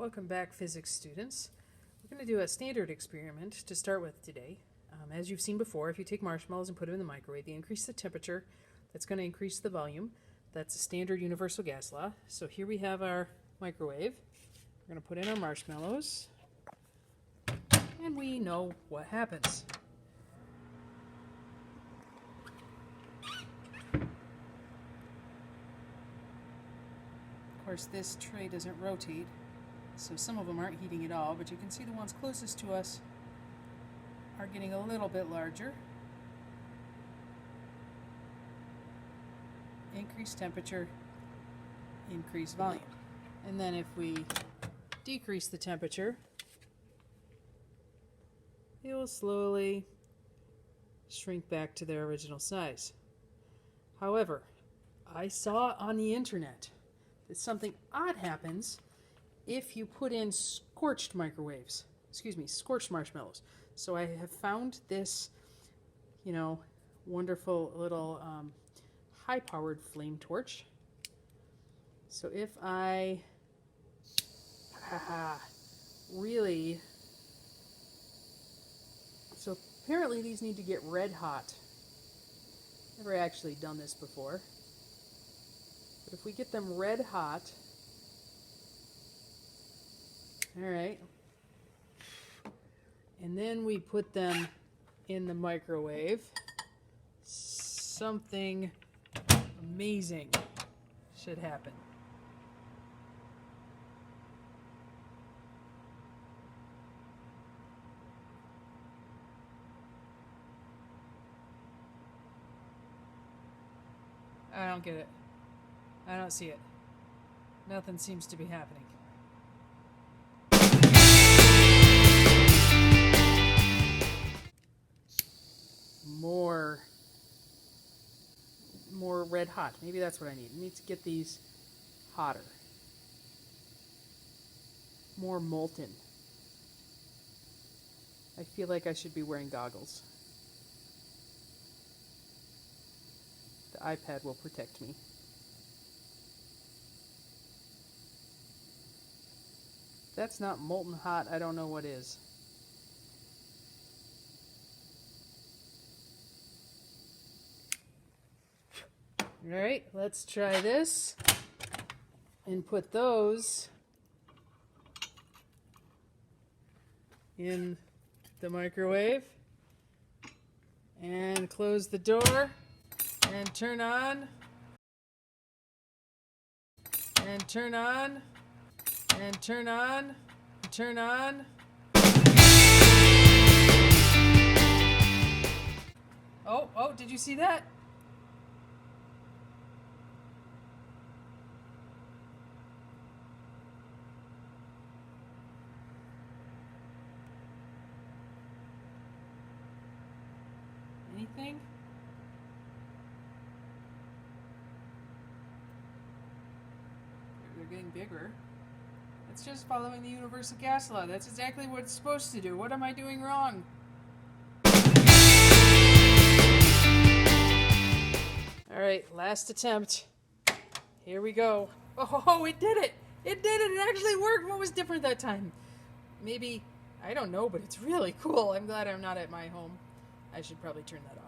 Welcome back, physics students. We're going to do a standard experiment to start with today. As you've seen before, if you take marshmallows and put them in the microwave, you increase the temperature. That's going to increase the volume. That's a standard universal gas law. So here we have our microwave. We're going to put in our marshmallows, and we know what happens. Of course, this tray doesn't rotate, so some of them aren't heating at all, but you can see the ones closest to us are getting a little bit larger. Increase temperature, increase volume. And then if we decrease the temperature, it will slowly shrink back to their original size. However, I saw on the internet that something odd happens if you put in scorched marshmallows. So I have found this, wonderful little high-powered flame torch. So if I so apparently these need to get red hot. Never actually done this before. But if we get them red hot, all right, and then we put them in the microwave, something amazing should happen. I don't get it. I don't see it. Nothing seems to be happening. More red hot. Maybe that's what I need. I need to get these hotter. More molten. I feel like I should be wearing goggles. The iPad will protect me. If that's not molten hot, I don't know what is. Alright, let's try this and put those in the microwave and close the door and turn on and turn on and turn on and turn on. Oh, did you see that? Anything? They're getting bigger. It's just following the universal gas law. That's exactly what it's supposed to do. What am I doing wrong? Alright, last attempt. Here we go. Oh, it did it! It did it! It actually worked! What was different that time? Maybe, I don't know, but it's really cool. I'm glad I'm not at my home. I should probably turn that off.